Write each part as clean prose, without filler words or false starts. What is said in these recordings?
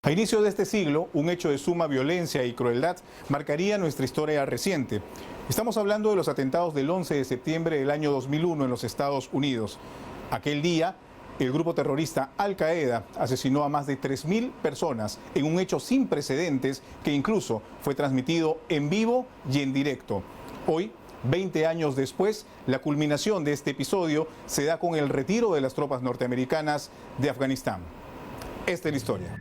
A inicios de este siglo, un hecho de suma violencia y crueldad marcaría nuestra historia reciente. Estamos hablando de los atentados del 11 de septiembre del año 2001 en los Estados Unidos. Aquel día, el grupo terrorista Al Qaeda asesinó a más de 3.000 personas en un hecho sin precedentes que incluso fue transmitido en vivo y en directo. Hoy, 20 años después, la culminación de este episodio se da con el retiro de las tropas norteamericanas de Afganistán. Esta es la historia.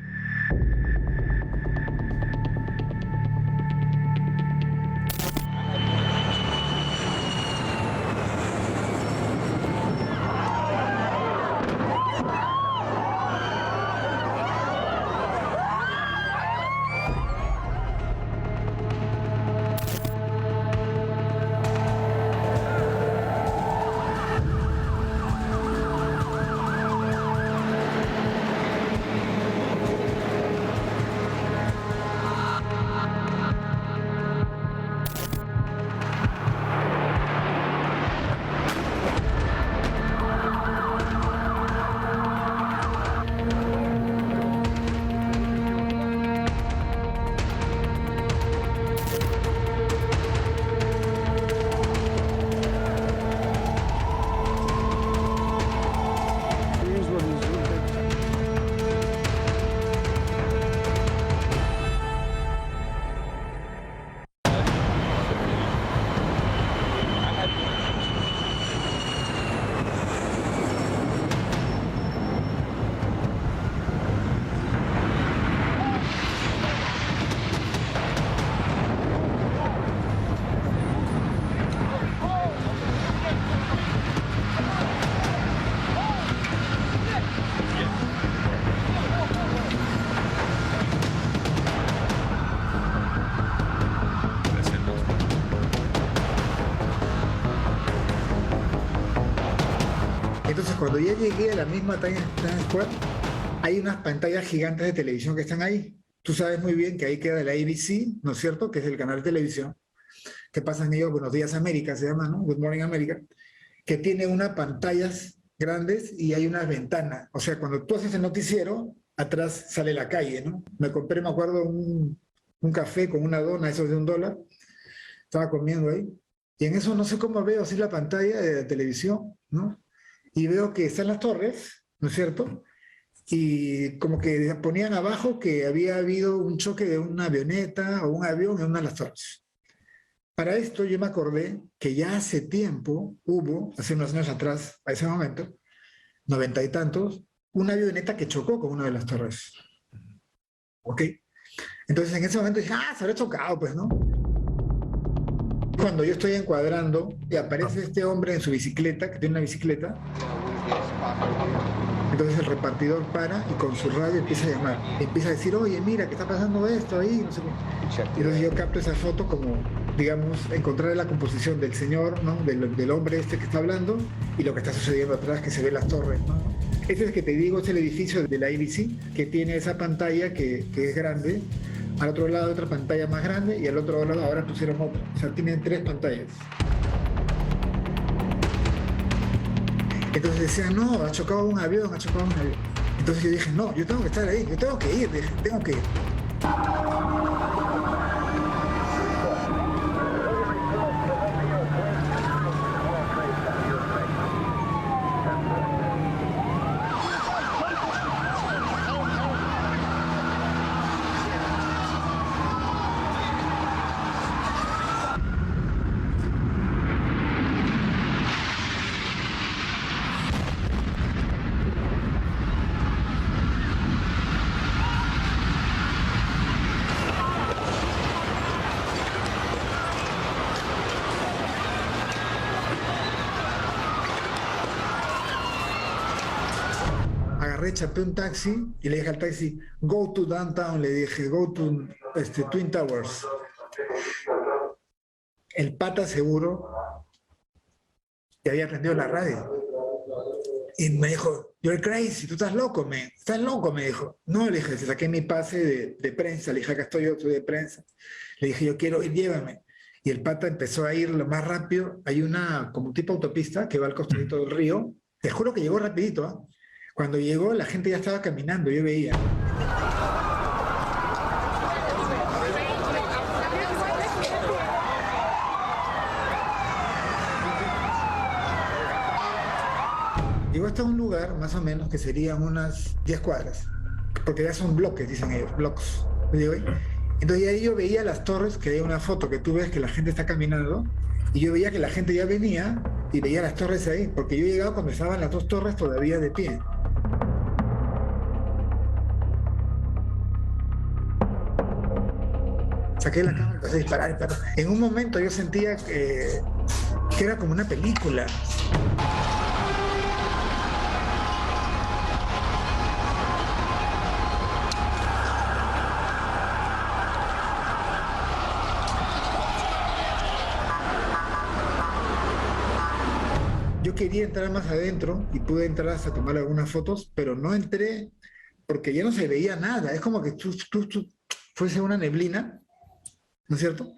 Entonces, cuando ya llegué a la misma Times Square, hay unas pantallas gigantes de televisión que están ahí. Tú sabes muy bien que ahí queda la ABC, ¿no es cierto?, que es el canal de televisión, que pasan ellos, Buenos Días América se llama, ¿no? Good Morning America, que tiene unas pantallas grandes y hay unas ventanas. O sea, cuando tú haces el noticiero, atrás sale la calle, ¿no? Me compré, me acuerdo, un café con una dona, esos de $1, estaba comiendo ahí, y en eso no sé cómo veo así la pantalla de la televisión, ¿no? Y veo que están las torres, ¿no es cierto? Y como que ponían abajo que había habido un choque de una avioneta o un avión en una de las torres. Para esto yo me acordé que ya hace tiempo hubo, hace unos años atrás, a ese momento, 90 y tantos, una avioneta que chocó con una de las torres. ¿Ok? Entonces en ese momento dije, se habrá chocado, pues, ¿no? Cuando yo estoy encuadrando y aparece este hombre en su bicicleta, que tiene una bicicleta, entonces el repartidor para y con su radio empieza a llamar. Empieza a decir, oye, mira, que está pasando esto ahí, no sé qué. Y entonces yo capto esa foto como, digamos, encontrar la composición del señor, ¿no? Del hombre este que está hablando y lo que está sucediendo atrás, que se ve las torres, ¿no? Ese es el que te digo, es el edificio de la ABC, que tiene esa pantalla que es grande. Al otro lado otra pantalla más grande y al otro lado ahora pusieron otra. O sea, tienen 3 pantallas. Entonces decían, no, ha chocado un avión, ha chocado un avión. Entonces yo dije, no, yo tengo que estar ahí, yo tengo que ir, dije, tengo que ir. Chapé un taxi y le dije al taxi, go to downtown, le dije, go to Twin Towers. El pata seguro que había prendido la radio. Y me dijo, you're crazy, tú estás loco, me dijo. No, le dije, saqué mi pase de prensa, le dije, acá estoy yo, soy de prensa. Le dije, yo quiero ir, llévame. Y el pata empezó a ir lo más rápido. Hay una, como tipo autopista, que va al costadito del río. Te juro que llegó rapidito, ¿eh? Cuando llegó, la gente ya estaba caminando, yo veía. muestra un lugar, más o menos, que serían unas 10 cuadras, porque ya son bloques, dicen ellos, blocks. Entonces ahí yo veía las torres, que hay una foto que tú ves que la gente está caminando, y yo veía que la gente ya venía y veía las torres ahí, porque yo llegaba cuando estaban las dos torres todavía de pie. Saqué la cámara y empecé a disparar, pero en un momento yo sentía que era como una película. Yo quería entrar más adentro y pude entrar hasta tomar algunas fotos, pero no entré porque ya no se veía nada. Es como que tú fuese una neblina, ¿no es cierto?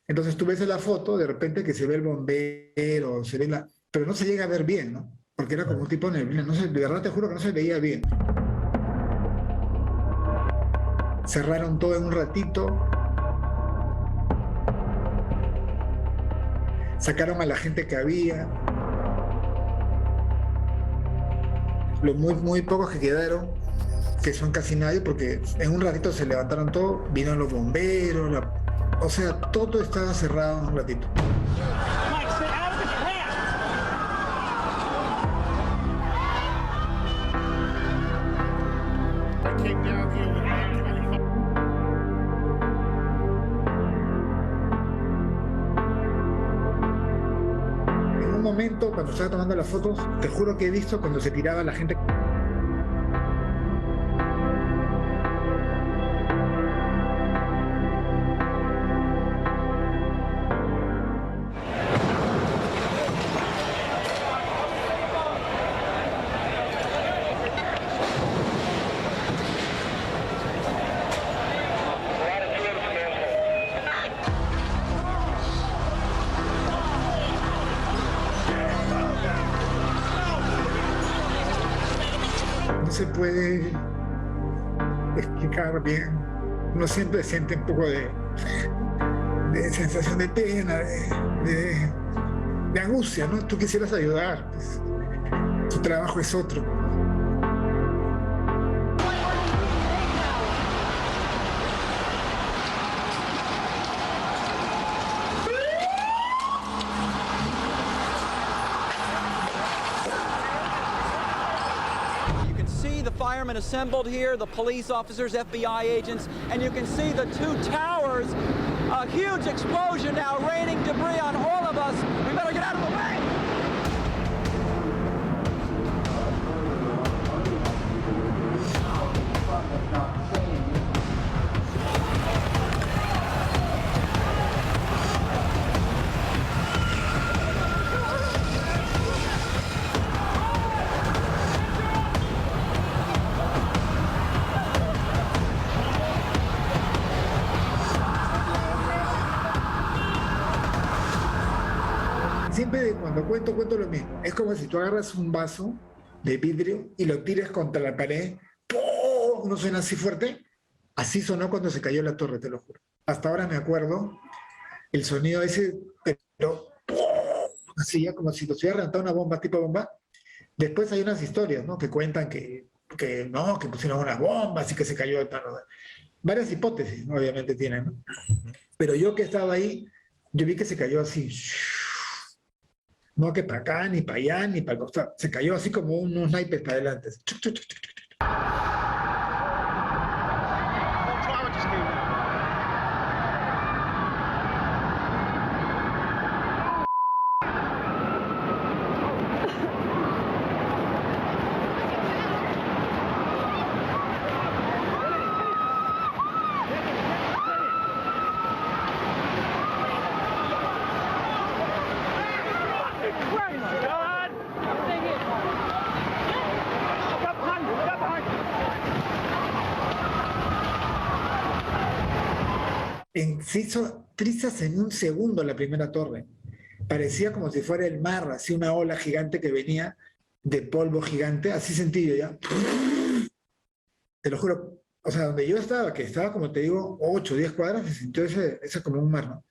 Entonces tú ves en la foto, de repente que se ve el bombero, se ve pero no se llega a ver bien, ¿no? Porque era como un tipo de neblina. No sé, de verdad te juro que no se veía bien. Cerraron todo en un ratito. Sacaron a la gente que había. Los muy pocos que quedaron, que son casi nadie, porque en un ratito se levantaron todos, vinieron los bomberos, o sea, todo estaba cerrado en un ratito. En un momento, cuando estaba tomando las fotos, te juro que he visto cuando se tiraba la gente. No se puede explicar bien. Uno siempre siente un poco de sensación de pena, de angustia, ¿no? Tú quisieras ayudar, pues, tu trabajo es otro. The firemen assembled here, the police officers, FBI agents, and you can see the two towers. A huge explosion now, raining debris on all of us. We better get out of the way. Siempre cuando cuento lo mismo. Es como si tú agarras un vaso de vidrio y lo tiras contra la pared. ¡Pum! ¿No suena así fuerte? Así sonó cuando se cayó la torre, te lo juro. Hasta ahora me acuerdo el sonido ese, pero ¡pum! Así ya como si lo hubiera reventado una bomba, tipo bomba. Después hay unas historias, ¿no? Que cuentan que no, que pusieron unas bombas y que se cayó. Varias hipótesis, ¿no? Obviamente tienen, ¿no? Pero yo que estaba ahí, yo vi que se cayó así. No que para acá, ni para allá, ni para el costado. Se cayó así como unos naipes para adelante. Se hizo trizas en un segundo la primera torre. Parecía como si fuera el mar, así una ola gigante que venía de polvo gigante, así sentí yo ya. Te lo juro, o sea, donde yo estaba, que estaba como te digo, 8 o 10 cuadras, se sintió ese como un mar, ¿no?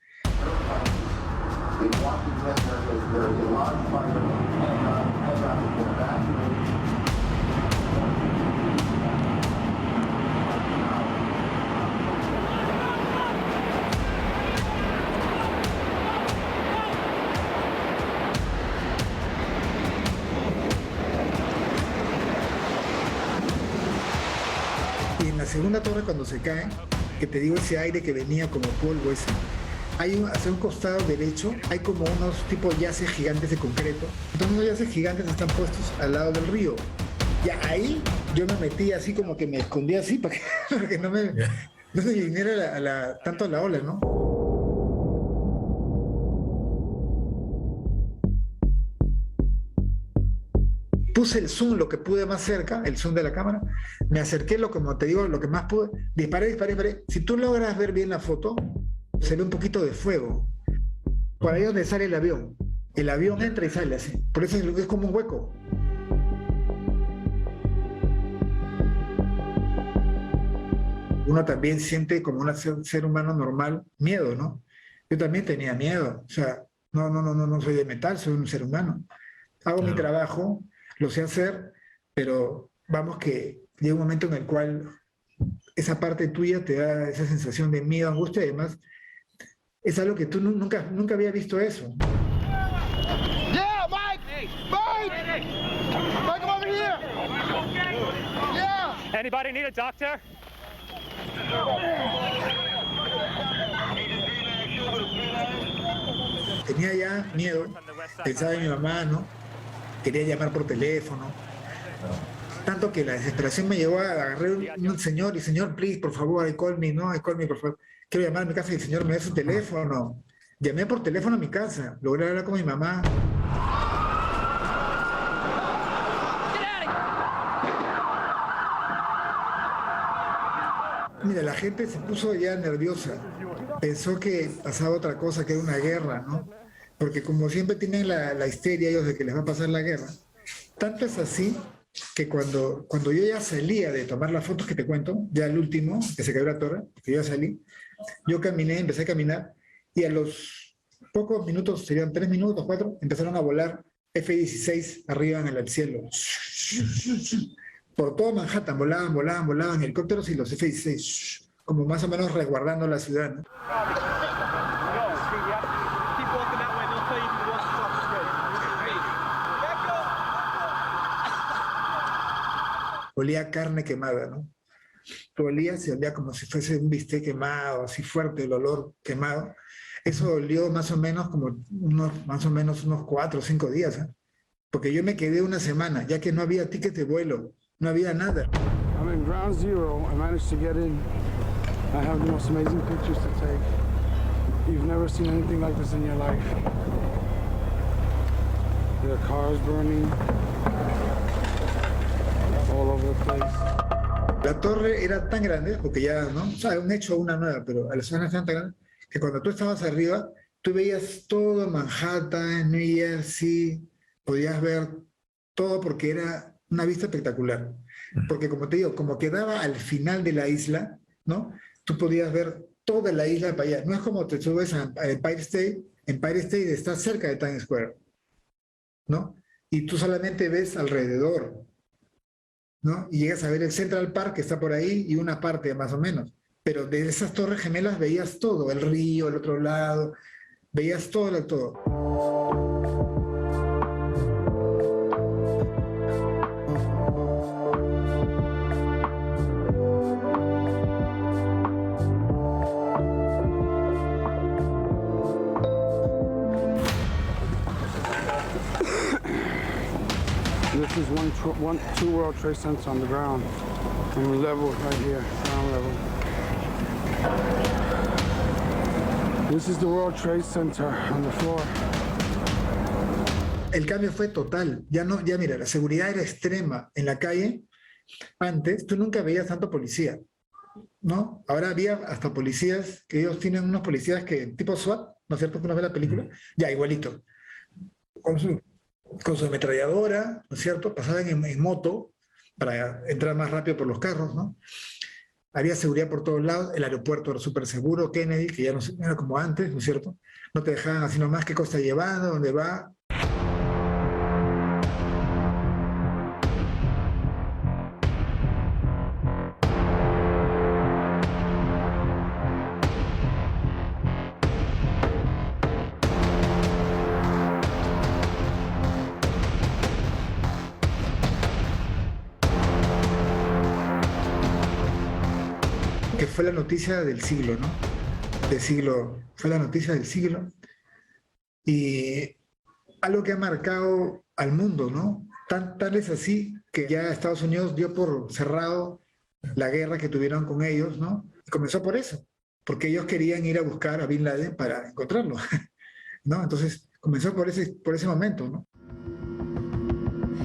segunda torre cuando se cae, que te digo ese aire que venía como polvo ese, hacia un costado derecho hay como unos tipos yaces gigantes de concreto. Entonces los yaces gigantes están puestos al lado del río. Ya ahí yo me metí así como que me escondí así para que no se viniera tanto la ola, ¿no? Puse el zoom lo que pude más cerca, el zoom de la cámara, me acerqué, como te digo, lo que más pude, disparé. Si tú logras ver bien la foto, se ve un poquito de fuego. Por ahí es donde sale el avión entra y sale así, por eso es como un hueco. Uno también siente como un ser humano normal miedo, ¿no? Yo también tenía miedo, o sea, no soy de metal, soy un ser humano. Hago mi trabajo, lo sé hacer, pero vamos que llega un momento en el cual esa parte tuya te da esa sensación de miedo, angustia, y además es algo que tú nunca había visto eso. Yeah, Mike! Mike! Mike, come over here! Yeah! Anybody need a doctor? Tenía ya miedo, pensaba en mi mamá, ¿no? Quería llamar por teléfono. Tanto que la desesperación me llevó a agarrar un señor, y señor, please, por favor, I call me, ¿no? I call me, por favor. Quiero llamar a mi casa y el señor me da su teléfono. Llamé por teléfono a mi casa, logré hablar con mi mamá. Mira, la gente se puso ya nerviosa. Pensó que pasaba otra cosa, que era una guerra, ¿no? Porque como siempre tienen la histeria ellos de que les va a pasar la guerra. Tanto es así que cuando yo ya salía de tomar las fotos que te cuento, ya el último, que se cayó la torre, que yo ya salí, yo empecé a caminar, y a los pocos minutos, serían 3 minutos, 4, empezaron a volar F-16 arriba en el cielo. Por todo Manhattan volaban helicópteros y los F-16, como más o menos resguardando la ciudad, ¿no? Olía carne quemada, ¿no? Se olía como si fuese un bistec quemado, así fuerte el olor quemado. Eso olió más o menos unos 4 o 5 días, ¿eh? Porque yo me quedé una semana, ya que no había ticket de vuelo, no había nada. I'm in ground zero. I managed to get in. I have the most amazing pictures to take. You've never seen anything like this in your life. There are cars burning all over the place. La torre era tan grande, porque ya, ¿no? O sea, han hecho una nueva, pero las zonas eran tan grandes, que cuando tú estabas arriba, tú veías todo Manhattan, New Jersey, podías ver todo porque era una vista espectacular. Porque como te digo, como quedaba al final de la isla, ¿no? Tú podías ver toda la isla para allá. No es como te subes a Empire State está cerca de Times Square, ¿no? Y tú solamente ves alrededor, ¿no? Y llegas a ver el Central Park que está por ahí y una parte más o menos. Pero de esas torres gemelas veías todo, el río, el otro lado, veías todo. This is two World Trade Centers on the ground, and level right here, ground level. This is the World Trade Center on the floor. El cambio fue total. Ya mira, la seguridad era extrema en la calle. Antes tú nunca veías tanto policía, ¿no? Ahora había hasta policías, que ellos tienen unos policías que tipo SWAT, ¿no es cierto? Que uno ve la película, ya igualito. Con su ametralladora, ¿no es cierto? Pasaban en moto para entrar más rápido por los carros, ¿no? Había seguridad por todos lados, el aeropuerto era súper seguro, Kennedy, que ya no era como antes, ¿no es cierto? No te dejaban así nomás qué cosa llevando, dónde va. fue la noticia del siglo, ¿no? Fue la noticia del siglo. Y algo que ha marcado al mundo, ¿no? Tal es así que ya Estados Unidos dio por cerrado la guerra que tuvieron con ellos, ¿no? Y comenzó por eso, porque ellos querían ir a buscar a Bin Laden para encontrarlo, ¿no? Entonces comenzó por ese momento, ¿no?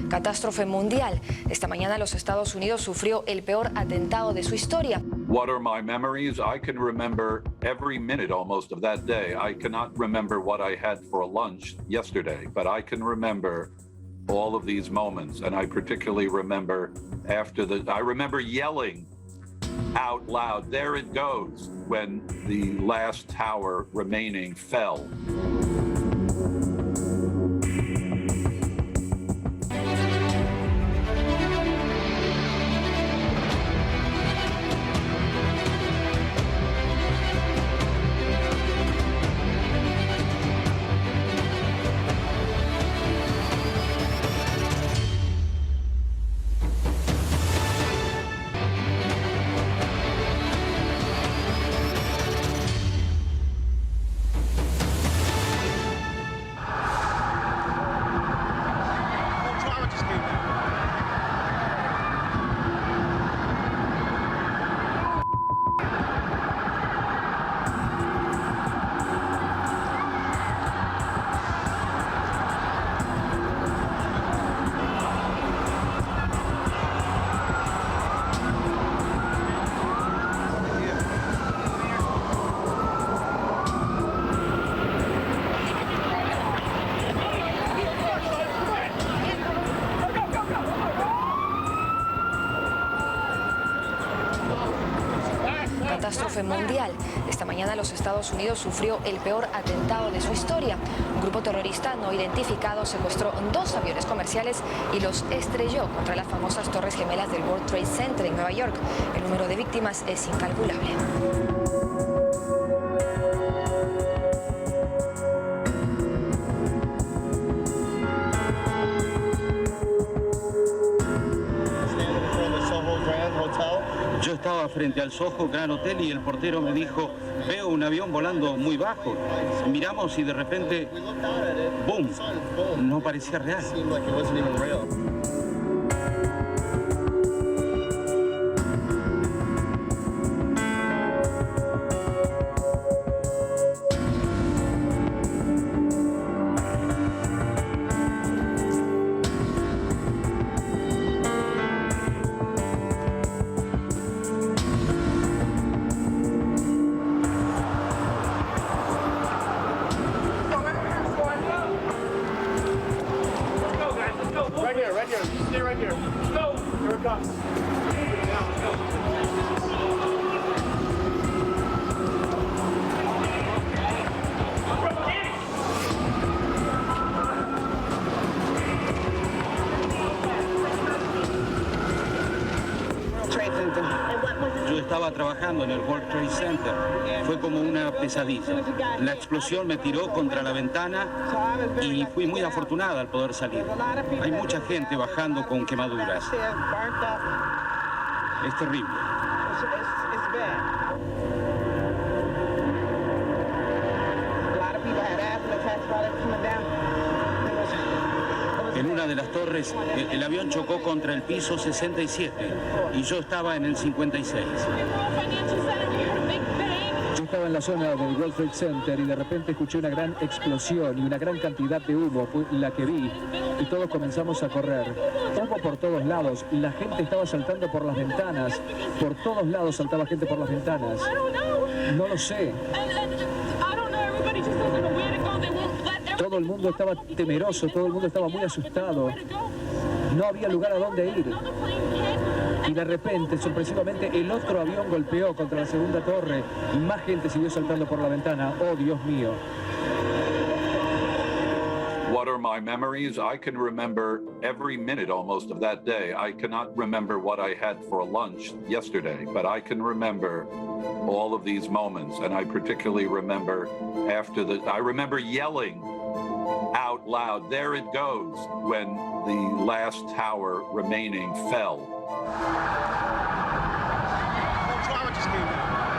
Catástrofe mundial. Esta mañana los Estados Unidos sufrió el peor atentado de su historia. What are my memories? I can remember every minute almost of that day. I cannot remember what I had for lunch yesterday, but I can remember all of these moments. And I particularly remember I remember yelling out loud, "There it goes," when the last tower remaining fell. Catástrofe mundial. Esta mañana los Estados Unidos sufrió el peor atentado de su historia. Un grupo terrorista no identificado secuestró 2 aviones comerciales y los estrelló contra las famosas Torres Gemelas del World Trade Center en Nueva York. El número de víctimas es incalculable. Yo estaba frente al Soho Grand Hotel y el portero me dijo, veo un avión volando muy bajo. Miramos y de repente, ¡boom! No parecía real. Yo estaba trabajando en el World Trade Center. Fue como una pesadilla. La explosión me tiró contra la ventana y fui muy afortunada al poder salir. Hay mucha gente bajando con quemaduras. Es terrible. En una de las torres, el avión chocó contra el piso 67 y yo estaba en el 56. Yo estaba en la zona del World Trade Center y de repente escuché una gran explosión y una gran cantidad de humo, fue la que vi, y todos comenzamos a correr. Humo por todos lados, la gente estaba saltando por las ventanas, por todos lados saltaba gente por las ventanas. No lo sé. Todo el mundo estaba temeroso, todo el mundo estaba muy asustado. No había lugar a dónde ir. Y de repente, sorpresivamente, el otro avión golpeó contra la segunda torre y más gente siguió saltando por la ventana. ¡Oh, Dios mío! What are my memories? I can remember every minute almost of that day. I cannot remember what I had for lunch yesterday, but I can remember all of these moments. And I particularly remember I remember yelling out loud, "There it goes," when the last tower remaining fell. What's wrong with this game?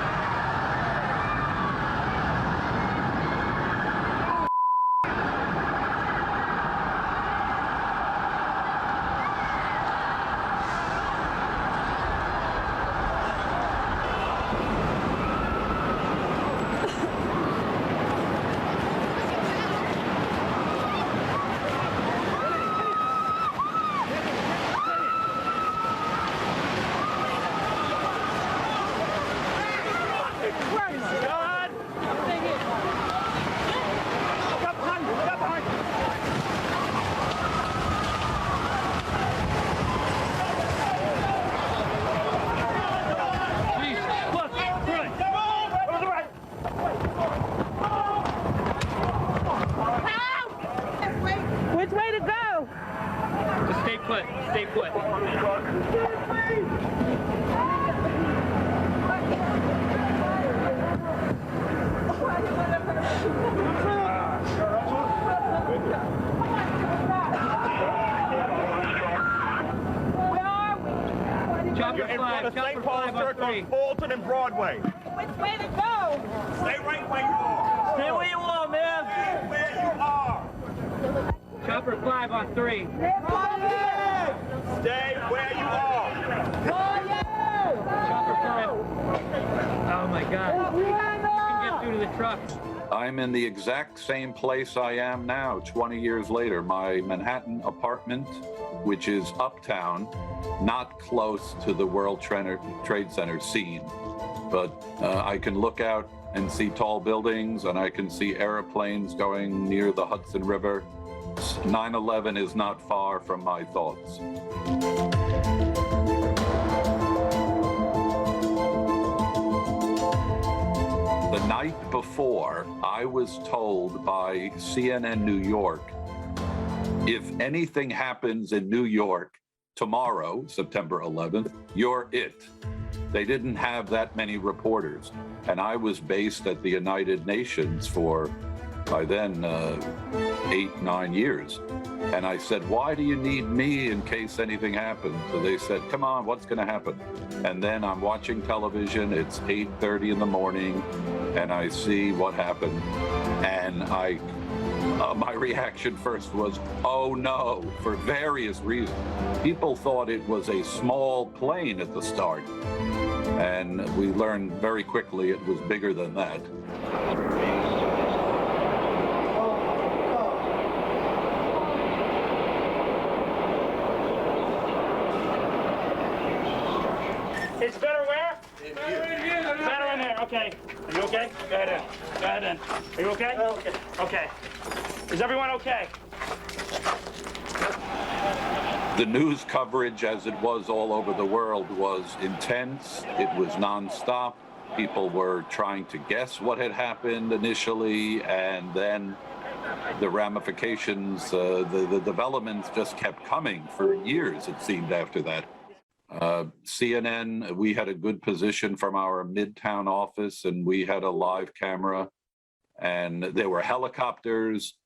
on Fulton and Broadway. Which way to go? Stay right where you are. Stay where you are, man. Stay where you are. Chopper 5 on 3. Stay where you are. Chopper 5. Oh my God. You can get through to the truck. I'm in the exact same place I am now, 20 years later. My Manhattan apartment, which is uptown, not close to the World Trade Center scene. But I can look out and see tall buildings, and I can see airplanes going near the Hudson River. 9/11 is not far from my thoughts. The night before, I was told by CNN New York, if anything happens in New York tomorrow, September 11th, you're it. They didn't have that many reporters. And I was based at the United Nations for, by then, 8-9 years. And I said, why do you need me in case anything happens? So they said, come on, what's going to happen? And then I'm watching television. It's 8:30 in the morning, and I see what happened. And my reaction first was, oh no, for various reasons. People thought it was a small plane at the start. And we learned very quickly it was bigger than that. It's better where? Better in there. Okay. Are you okay? Go ahead in. Go ahead in. Are you okay? Okay. Okay. Is everyone okay? The news coverage, as it was all over the world, was intense. It was nonstop. People were trying to guess what had happened initially, and then the ramifications, the developments just kept coming for years, it seemed, after that. CNN, we had a good position from our Midtown office, and we had a live camera, and there were helicopters.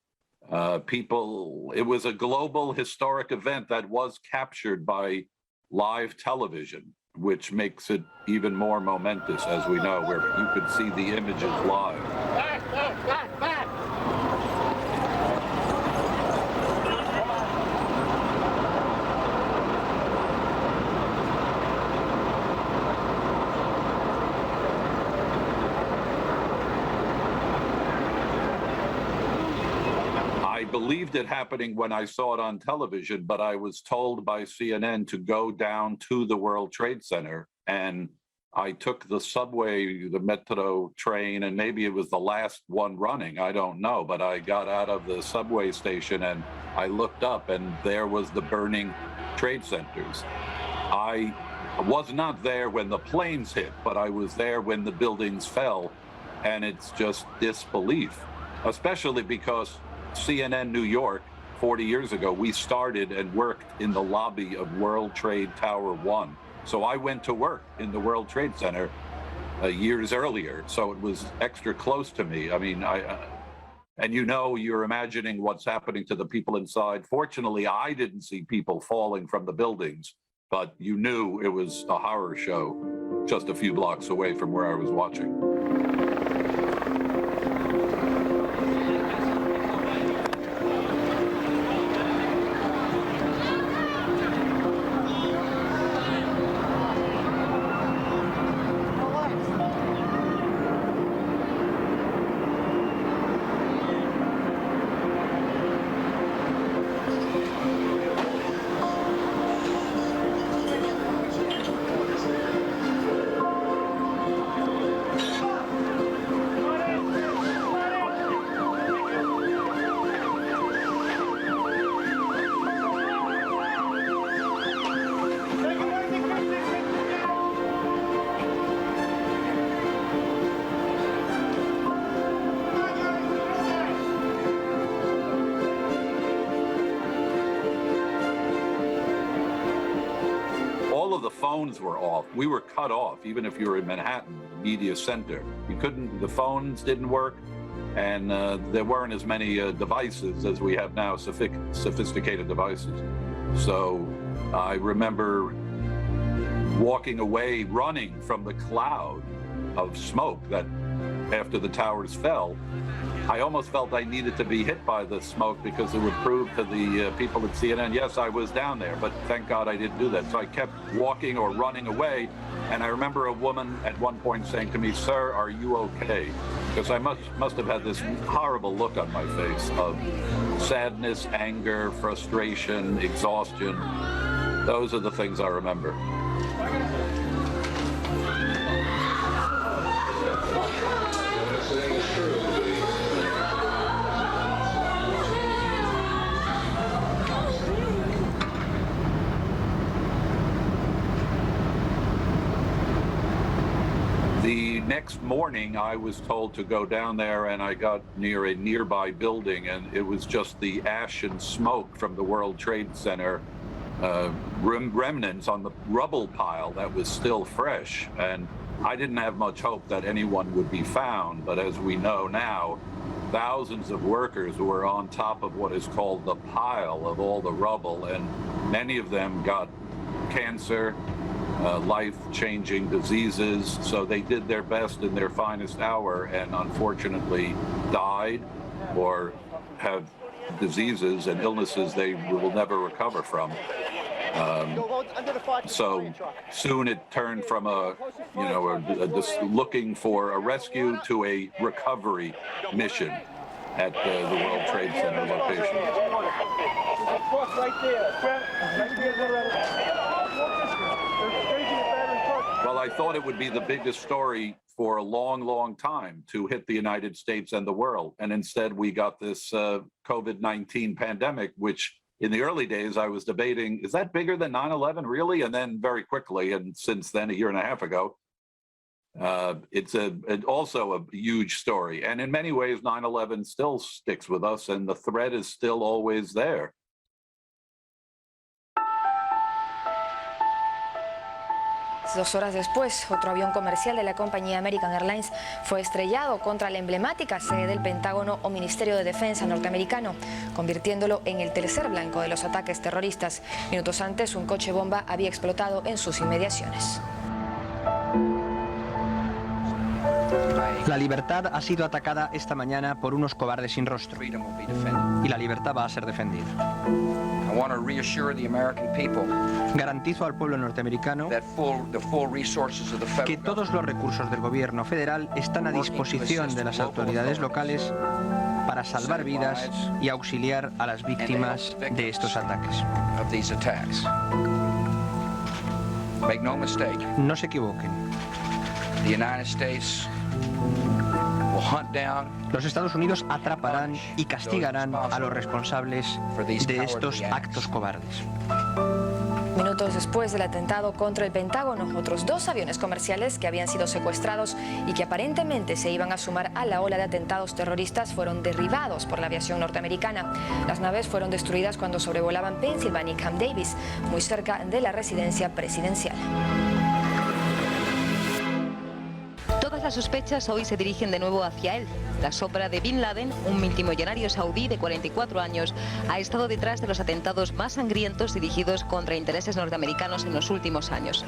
People, it was a global historic event that was captured by live television, which makes it even more momentous, as we know, where you could see the images live. Back. I believed it happening when I saw it on television, but I was told by CNN to go down to the World Trade Center, and I took the subway, the metro train, and maybe it was the last one running, I don't know, but I got out of the subway station and I looked up, and there was the burning trade centers. I was not there when the planes hit, but I was there when the buildings fell, and it's just disbelief, especially because CNN New York, 40 years ago, we started and worked in the lobby of World Trade Tower 1. So I went to work in the World Trade Center years earlier, so it was extra close to me. I mean, and you know, you're imagining what's happening to the people inside. Fortunately, I didn't see people falling from the buildings, but you knew it was a horror show just a few blocks away from where I was watching. The phones were off. We were cut off, even if you were in Manhattan, the media center. You couldn't, the phones didn't work, and there weren't as many devices as we have now, sophisticated devices. So I remember walking away, running from the cloud of smoke that after the towers fell, I almost felt I needed to be hit by the smoke because it would prove to the people at CNN, yes, I was down there, but thank God I didn't do that. So I kept walking or running away, and I remember a woman at one point saying to me, "Sir, are you okay?" Because I must have had this horrible look on my face of sadness, anger, frustration, exhaustion. Those are the things I remember. The next morning, I was told to go down there, and I got near a nearby building, and it was just the ash and smoke from the World Trade Center, remnants on the rubble pile that was still fresh. And I didn't have much hope that anyone would be found, but as we know now, thousands of workers were on top of what is called the pile of all the rubble, and many of them got cancer, life-changing diseases, so they did their best in their finest hour and unfortunately died or have diseases and illnesses they will never recover from. So soon it turned from just looking for a rescue to a recovery mission at the World Trade Center location. Well, I thought it would be the biggest story for a long, long time to hit the United States and the world. And instead, we got this COVID-19 pandemic, which in the early days, I was debating, is that bigger than 9/11, really? And then very quickly, and since then, a year and a half ago, it's also a huge story. And in many ways, 9/11 still sticks with us, and the threat is still always there. Dos horas después, otro avión comercial de la compañía American Airlines fue estrellado contra la emblemática sede del Pentágono o Ministerio de Defensa norteamericano, convirtiéndolo en el tercer blanco de los ataques terroristas. Minutos antes, un coche bomba había explotado en sus inmediaciones. La libertad ha sido atacada esta mañana por unos cobardes sin rostro. Y la libertad va a ser defendida. Garantizo al pueblo norteamericano que todos los recursos del gobierno federal están a disposición de las autoridades locales para salvar vidas y auxiliar a las víctimas de estos ataques. No se equivoquen. Los Estados Unidos atraparán y castigarán a los responsables de estos actos cobardes. Minutos después del atentado contra el Pentágono, otros dos aviones comerciales que habían sido secuestrados y que aparentemente se iban a sumar a la ola de atentados terroristas fueron derribados por la aviación norteamericana. Las naves fueron destruidas cuando sobrevolaban Pennsylvania y Camp Davis, muy cerca de la residencia presidencial. Todas las sospechas hoy se dirigen de nuevo hacia él. La sombra de Bin Laden, un multimillonario saudí de 44 años, ha estado detrás de los atentados más sangrientos dirigidos contra intereses norteamericanos en los últimos años.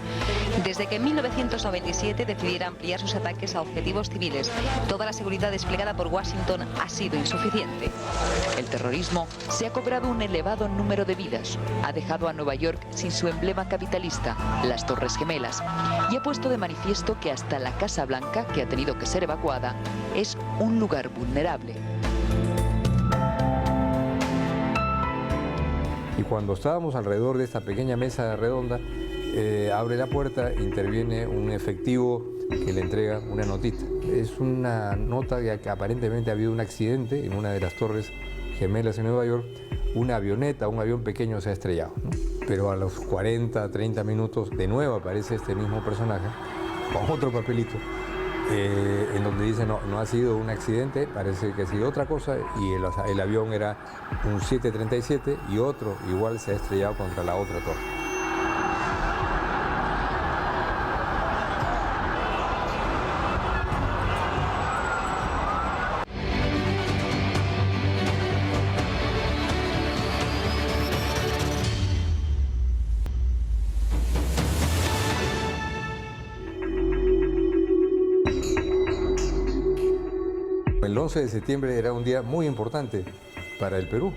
Desde que en 1997 decidiera ampliar sus ataques a objetivos civiles, toda la seguridad desplegada por Washington ha sido insuficiente. El terrorismo se ha cobrado un elevado número de vidas, ha dejado a Nueva York sin su emblema capitalista, las Torres Gemelas, y ha puesto de manifiesto que hasta la Casa Blanca, que ha tenido que ser evacuada, es un lugar vulnerable. Y cuando estábamos alrededor de esta pequeña mesa redonda, abre la puerta, interviene un efectivo que le entrega una notita. Es una nota de que aparentemente ha habido un accidente en una de las Torres Gemelas en Nueva York. Una avioneta, un avión pequeño se ha estrellado, ¿no? Pero a los 40, 30 minutos de nuevo aparece este mismo personaje con otro papelito en donde dice no ha sido un accidente, parece que ha sido otra cosa, y el avión era un 737 y otro igual se ha estrellado contra la otra torre. el 11 de septiembre era un día muy importante para el Perú,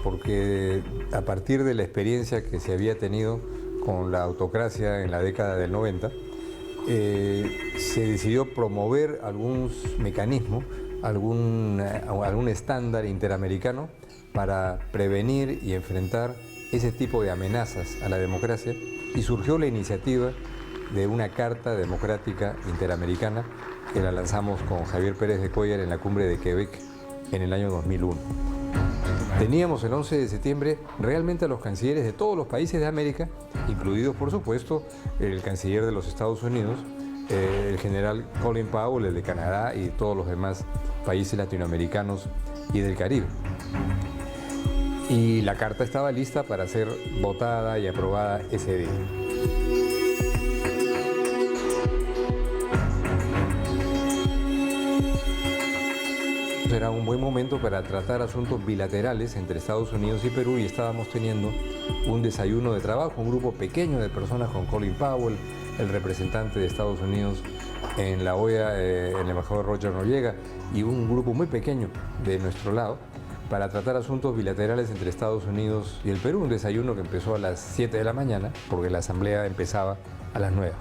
porque a partir de la experiencia que se había tenido con la autocracia en la década del 90, se decidió promover algún mecanismo, algún estándar interamericano para prevenir y enfrentar ese tipo de amenazas a la democracia, y surgió la iniciativa de una Carta Democrática Interamericana que la lanzamos con Javier Pérez de Cuéllar en la cumbre de Quebec en el año 2001. Teníamos el 11 de septiembre realmente a los cancilleres de todos los países de América, incluidos por supuesto el canciller de los Estados Unidos, el general Colin Powell, el de Canadá, y todos los demás países latinoamericanos y del Caribe. Y la carta estaba lista para ser votada y aprobada ese día. Era un buen momento para tratar asuntos bilaterales entre Estados Unidos y Perú, y estábamos teniendo un desayuno de trabajo, un grupo pequeño de personas con Colin Powell, el representante de Estados Unidos en la OEA, el embajador Roger Noriega, y un grupo muy pequeño de nuestro lado, para tratar asuntos bilaterales entre Estados Unidos y el Perú. Un desayuno que empezó a las 7 de la mañana, porque la asamblea empezaba a las 9.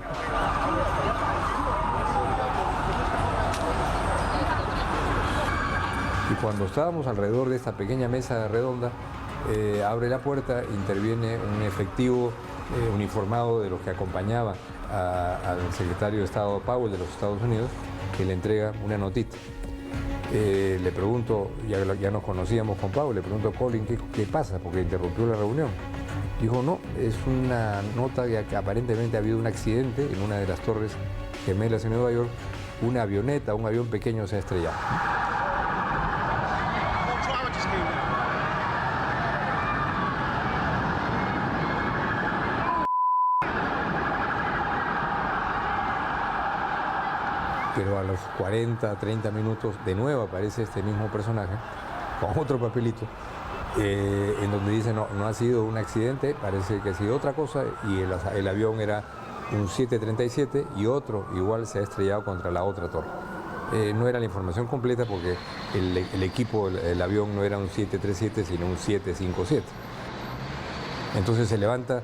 Y cuando estábamos alrededor de esta pequeña mesa redonda, abre la puerta, interviene un efectivo uniformado de los que acompañaba al secretario de Estado Powell de los Estados Unidos, que le entrega una notita. Le pregunto, ya nos conocíamos con Powell, le pregunto a Colin qué pasa, porque interrumpió la reunión. Dijo, no, es una nota de que aparentemente ha habido un accidente en una de las torres gemelas en Nueva York. Una avioneta, un avión pequeño se ha estrellado. Pero a los 40, 30 minutos de nuevo aparece este mismo personaje con otro papelito en donde dice no ha sido un accidente, parece que ha sido otra cosa, y el avión era un 737 y otro igual se ha estrellado contra la otra torre. No era la información completa porque el equipo, el avión no era un 737 sino un 757. Entonces se levanta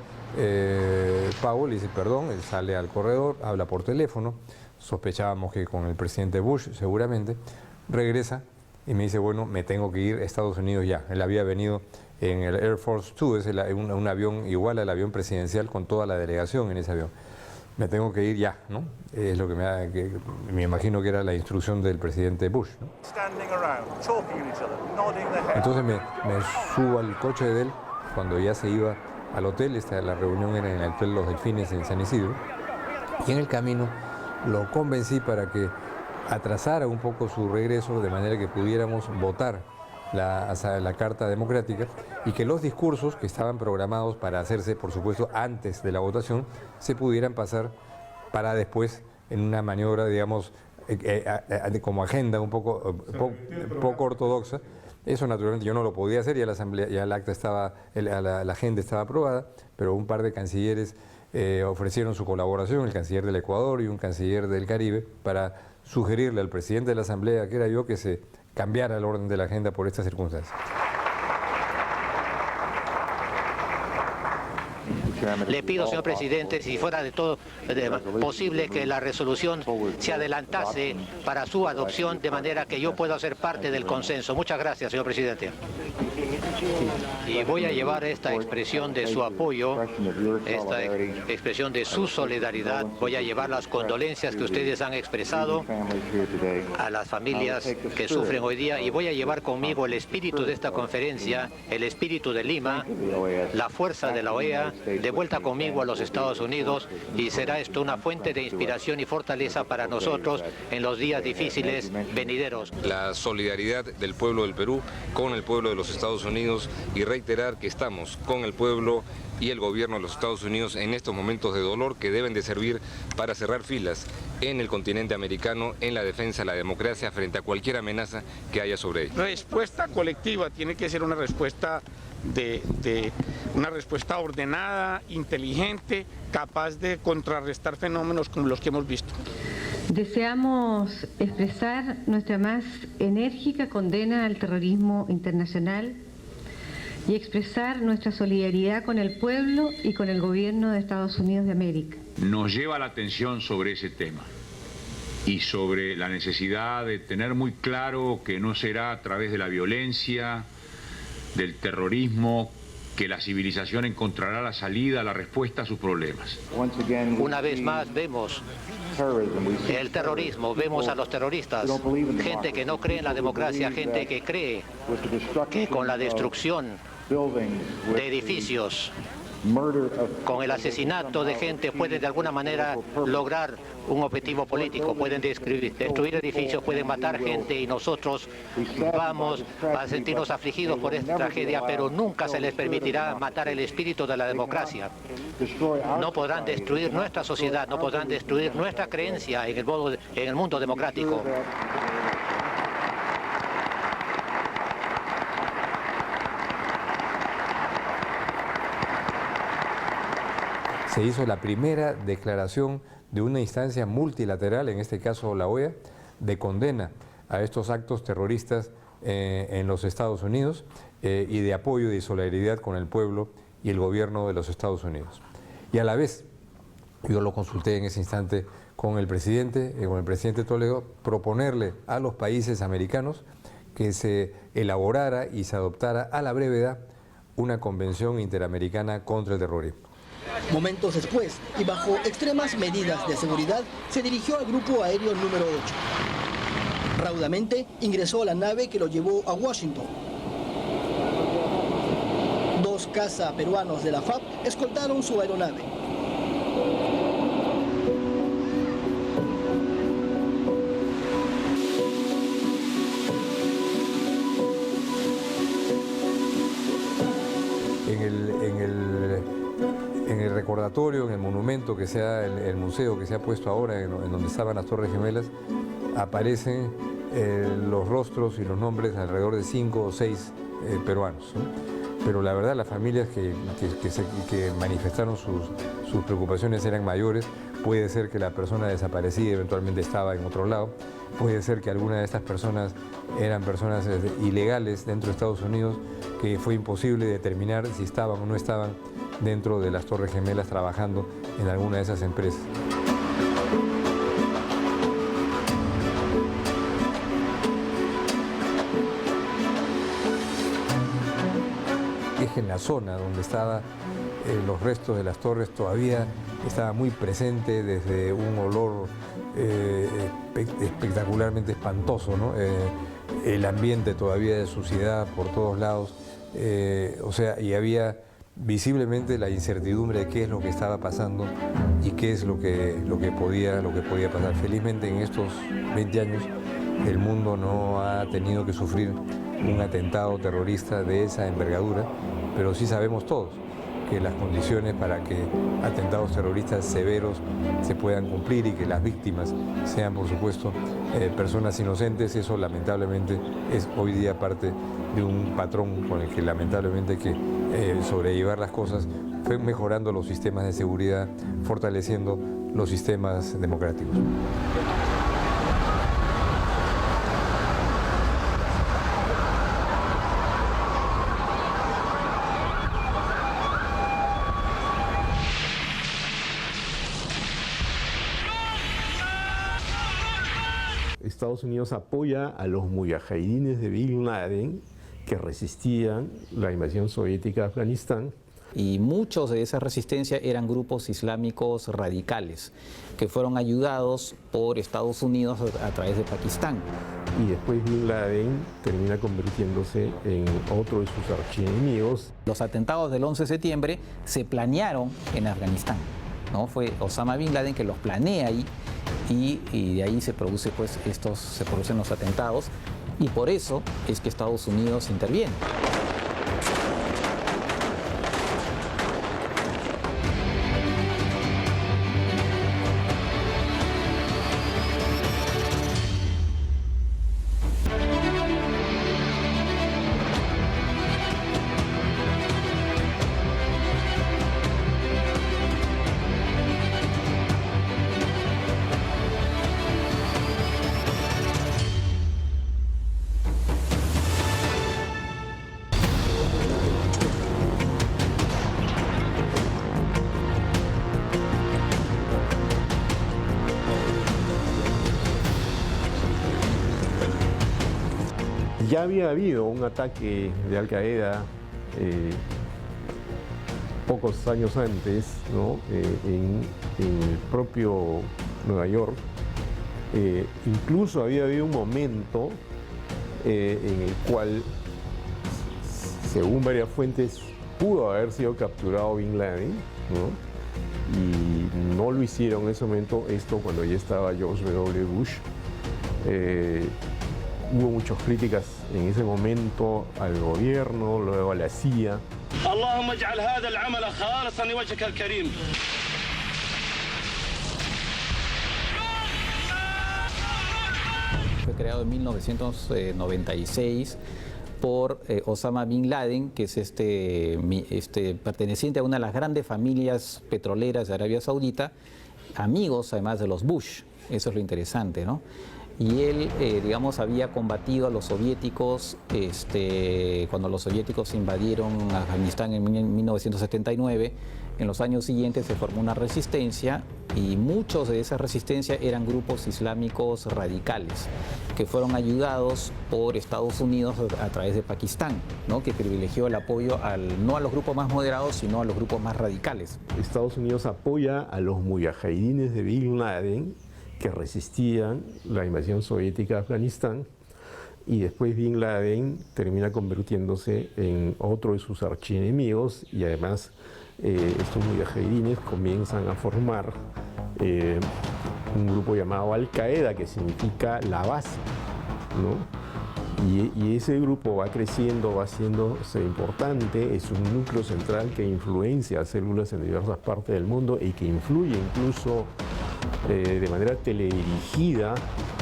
Powell y dice perdón, él sale al corredor, habla por teléfono. Sospechábamos que con el presidente Bush seguramente, regresa y me dice, bueno, me tengo que ir a Estados Unidos ya. Él había venido en el Air Force 2, es un avión igual al avión presidencial con toda la delegación en ese avión. Me tengo que ir ya, ¿no? Es lo que me imagino que era la instrucción del presidente Bush, ¿no? Entonces me subo al coche de él cuando ya se iba al hotel. La reunión era en el Hotel Los Delfines en San Isidro, y en el camino lo convencí para que atrasara un poco su regreso de manera que pudiéramos votar la Carta Democrática, y que los discursos que estaban programados para hacerse, por supuesto, antes de la votación, se pudieran pasar para después en una maniobra, digamos, como agenda un poco ortodoxa. Eso naturalmente yo no lo podía hacer, ya la asamblea, ya el acta estaba, la agenda estaba aprobada, pero un par de cancilleres ofrecieron su colaboración, el canciller del Ecuador y un canciller del Caribe, para sugerirle al presidente de la Asamblea, que era yo, que se cambiara el orden de la agenda por estas circunstancias. Le pido, señor presidente, si fuera de todo posible, que la resolución se adelantase para su adopción, de manera que yo pueda ser parte del consenso. Muchas gracias, señor presidente. Y voy a llevar esta expresión de su apoyo, esta expresión de su solidaridad, voy a llevar las condolencias que ustedes han expresado a las familias que sufren hoy día, y voy a llevar conmigo el espíritu de esta conferencia, el espíritu de Lima, la fuerza de la OEA, de vuelta conmigo a los Estados Unidos, y será esto una fuente de inspiración y fortaleza para nosotros en los días difíciles venideros. La solidaridad del pueblo del Perú con el pueblo de los Estados Unidos, y reiterar que estamos con el pueblo y el gobierno de los Estados Unidos en estos momentos de dolor, que deben de servir para cerrar filas en el continente americano en la defensa de la democracia frente a cualquier amenaza que haya sobre ella. Respuesta colectiva tiene que ser una respuesta una respuesta ordenada, inteligente, capaz de contrarrestar fenómenos como los que hemos visto. Deseamos expresar nuestra más enérgica condena al terrorismo internacional y expresar nuestra solidaridad con el pueblo y con el gobierno de Estados Unidos de América. Nos lleva la atención sobre ese tema y sobre la necesidad de tener muy claro que no será a través de la violencia, del terrorismo, que la civilización encontrará la salida, la respuesta a sus problemas. Una vez más vemos el terrorismo, vemos a los terroristas, gente que no cree en la democracia, gente que cree que con la destrucción de edificios, con el asesinato de gente, pueden de alguna manera lograr un objetivo político, pueden destruir edificios, pueden matar gente y nosotros vamos a sentirnos afligidos por esta tragedia, pero nunca se les permitirá matar el espíritu de la democracia. No podrán destruir nuestra sociedad, no podrán destruir nuestra creencia en el mundo democrático. Se hizo la primera declaración de una instancia multilateral, en este caso la OEA, de condena a estos actos terroristas en los Estados Unidos y de apoyo y de solidaridad con el pueblo y el gobierno de los Estados Unidos. Y a la vez, yo lo consulté en ese instante con el presidente Toledo, proponerle a los países americanos que se elaborara y se adoptara a la brevedad una convención interamericana contra el terrorismo. Momentos después, y bajo extremas medidas de seguridad, se dirigió al grupo aéreo número 8. Raudamente ingresó a la nave que lo llevó a Washington. 2 caza peruanos de la FAB escoltaron su aeronave. En el recordatorio, en el monumento que sea el museo que se ha puesto ahora en donde estaban las Torres Gemelas, aparecen los rostros y los nombres alrededor de 5 o 6 peruanos, ¿no? Pero la verdad las familias que manifestaron sus preocupaciones eran mayores. Puede ser que la persona desaparecida eventualmente estaba en otro lado, puede ser que alguna de estas personas eran personas ilegales dentro de Estados Unidos, que fue imposible determinar si estaban o no estaban dentro de las Torres Gemelas trabajando en alguna de esas empresas. Es en la zona donde estaban los restos de las torres todavía estaba muy presente, desde un olor espectacularmente espantoso, ¿no? El ambiente todavía de suciedad por todos lados, y había visiblemente la incertidumbre de qué es lo que estaba pasando y qué es lo que podía pasar. Felizmente en estos 20 años el mundo no ha tenido que sufrir un atentado terrorista de esa envergadura, pero sí sabemos todos que las condiciones para que atentados terroristas severos se puedan cumplir y que las víctimas sean, por supuesto, personas inocentes, eso lamentablemente es hoy día parte de un patrón con el que lamentablemente hay que sobrellevar las cosas, fue mejorando los sistemas de seguridad, fortaleciendo los sistemas democráticos. Estados Unidos apoya a los mujahidines de Bin Laden que resistían la invasión soviética de Afganistán. Y muchos de esa resistencia eran grupos islámicos radicales que fueron ayudados por Estados Unidos a través de Pakistán. Y después Bin Laden termina convirtiéndose en otro de sus archienemigos. Los atentados del 11 de septiembre se planearon en Afganistán, ¿no? Fue Osama Bin Laden que los planea ahí y de ahí se producen los atentados, y por eso es que Estados Unidos interviene. Ya había habido un ataque de Al Qaeda pocos años antes, ¿no? en el propio Nueva York. Incluso había habido un momento en el cual, según varias fuentes, pudo haber sido capturado Bin Laden, ¿no? Y no lo hicieron en ese momento, esto cuando ya estaba George W. Bush. Hubo muchas críticas en ese momento al gobierno, luego a la CIA. Fue creado en 1996 por Osama Bin Laden, que es perteneciente a una de las grandes familias petroleras de Arabia Saudita, amigos además de los Bush. Eso es lo interesante, ¿no? Y él, digamos, había combatido a los soviéticos cuando los soviéticos invadieron Afganistán en 1979. En los años siguientes se formó una resistencia y muchos de esa resistencia eran grupos islámicos radicales que fueron ayudados por Estados Unidos a través de Pakistán, ¿no? Que privilegió el apoyo no a los grupos más moderados, sino a los grupos más radicales. Estados Unidos apoya a los mujahidines de Bin Laden que resistían la invasión soviética de Afganistán, y después Bin Laden termina convirtiéndose en otro de sus archienemigos, y además estos mujahidines comienzan a formar un grupo llamado Al Qaeda, que significa la base, ¿no? Y ese grupo va creciendo, va haciéndose importante, es un núcleo central que influencia a células en diversas partes del mundo y que influye incluso de manera teledirigida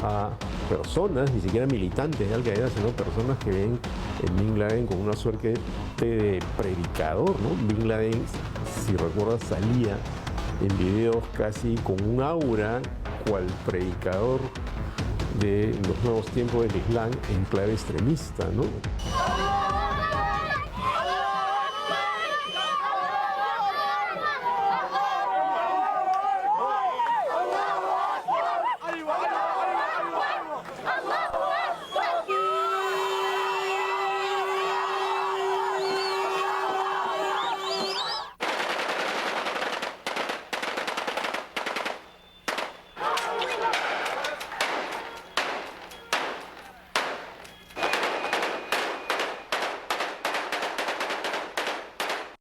a personas, ni siquiera militantes de Al Qaeda, sino personas que ven en Bin Laden como una suerte de predicador, ¿no? Bin Laden, si recuerdas, salía en videos casi con un aura cual predicador de los nuevos tiempos del Islam en clave extremista, ¿no?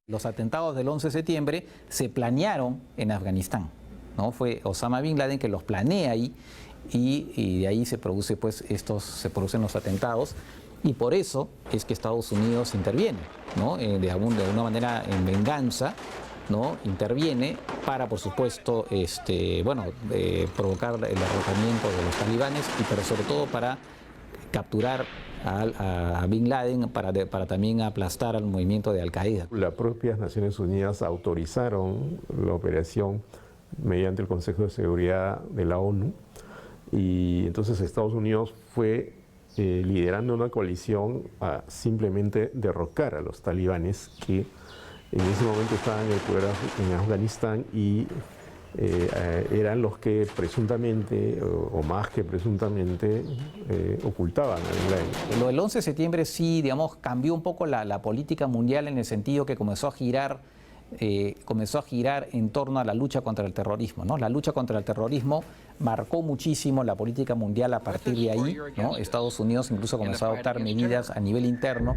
Los atentados del 11 de septiembre se planearon en Afganistán, ¿no? Fue Osama Bin Laden que los planea ahí y de ahí se producen los atentados, y por eso es que Estados Unidos interviene, ¿no? De alguna manera en venganza, ¿no? Interviene para, por supuesto, provocar el derrocamiento de los talibanes, pero sobre todo para capturar a Bin Laden, para también aplastar al movimiento de Al Qaeda. Las propias Naciones Unidas autorizaron la operación mediante el Consejo de Seguridad de la ONU, y entonces Estados Unidos fue liderando una coalición a simplemente derrocar a los talibanes, que en ese momento estaban en el poder en Afganistán y eran los que presuntamente, o más que presuntamente, ocultaban a Bin Laden. Lo del 11 de septiembre sí, digamos, cambió un poco la política mundial, en el sentido que comenzó a girar en torno a la lucha contra el terrorismo, ¿no? La lucha contra el terrorismo marcó muchísimo la política mundial a partir de ahí, ¿no? Estados Unidos incluso comenzó a adoptar medidas a nivel interno,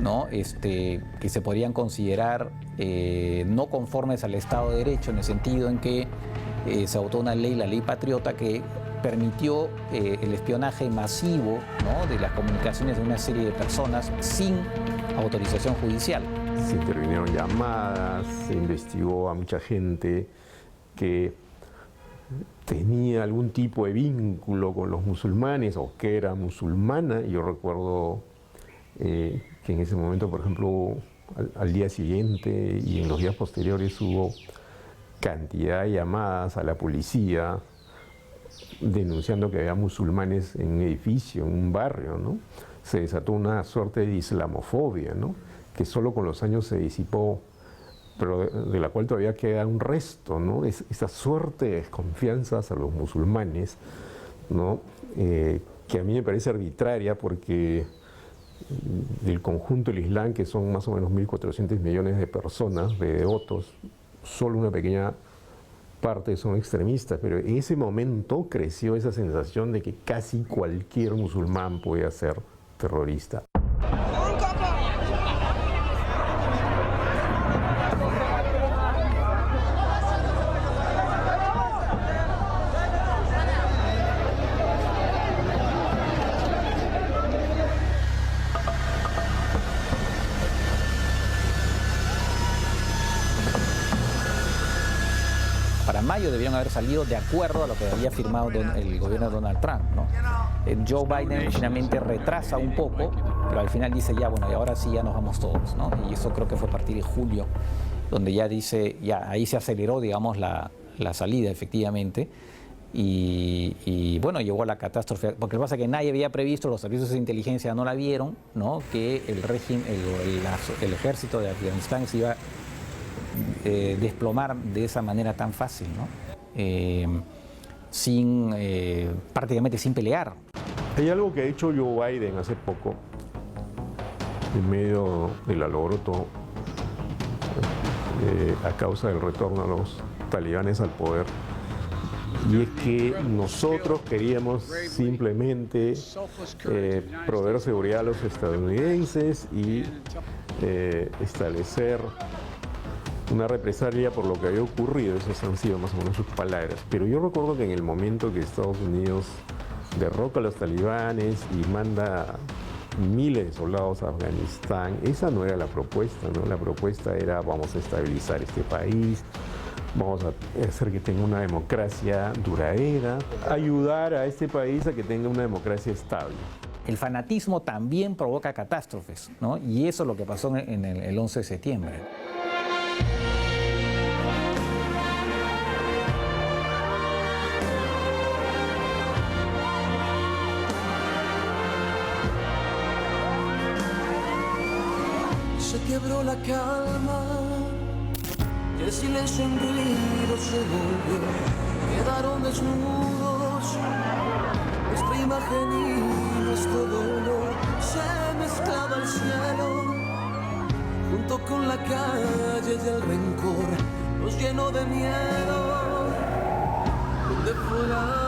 ¿no? Que se podrían considerar no conformes al Estado de Derecho, en el sentido en que se adoptó una ley, la Ley Patriota, que permitió el espionaje masivo, ¿no? De las comunicaciones de una serie de personas sin autorización judicial. Se intervinieron llamadas, se investigó a mucha gente que tenía algún tipo de vínculo con los musulmanes o que era musulmana. Yo recuerdo que en ese momento, por ejemplo, al día siguiente y en los días posteriores hubo cantidad de llamadas a la policía denunciando que había musulmanes en un edificio, en un barrio, ¿no? Se desató una suerte de islamofobia, ¿no? Que solo con los años se disipó, pero de la cual todavía queda un resto, ¿no? Esa suerte de desconfianzas a los musulmanes, ¿no? que a mí me parece arbitraria porque del conjunto del Islam, que son más o menos 1.400 millones de personas, de devotos, solo una pequeña parte son extremistas, pero en ese momento creció esa sensación de que casi cualquier musulmán puede ser terrorista. Para mayo debieron haber salido de acuerdo a lo que había firmado el gobierno de Donald Trump, ¿no? Joe Biden finalmente retrasa un poco, pero al final dice ya, bueno, y ahora sí ya nos vamos todos, ¿no? Y eso creo que fue a partir de julio, donde ya dice, ya ahí se aceleró, digamos, la salida efectivamente. Y bueno, llegó a la catástrofe, porque lo que pasa es que nadie había previsto, los servicios de inteligencia no la vieron, ¿no? Que el régimen, el ejército de Afganistán se iba desplomar de esa manera tan fácil, ¿no? Prácticamente sin pelear. Hay algo que ha hecho Joe Biden hace poco, en medio del alboroto a causa del retorno a los talibanes al poder, y es que nosotros queríamos simplemente proveer seguridad a los estadounidenses y establecer una represalia por lo que había ocurrido. Esas han sido más o menos sus palabras. Pero yo recuerdo que en el momento que Estados Unidos derroca a los talibanes y manda miles de soldados a Afganistán, esa no era la propuesta, ¿no? La propuesta era: vamos a estabilizar este país, vamos a hacer que tenga una democracia duradera, ayudar a este país a que tenga una democracia estable. El fanatismo también provoca catástrofes, ¿no? Y eso es lo que pasó en el 11 de septiembre. Se quebró la calma y el silencio en ruido se volvió. Quedaron desnudos nuestra imagen y nuestro dolor. Se mezclaba el cielo junto con la calle y el rencor. Nos llenó de miedo. ¿Dónde fue la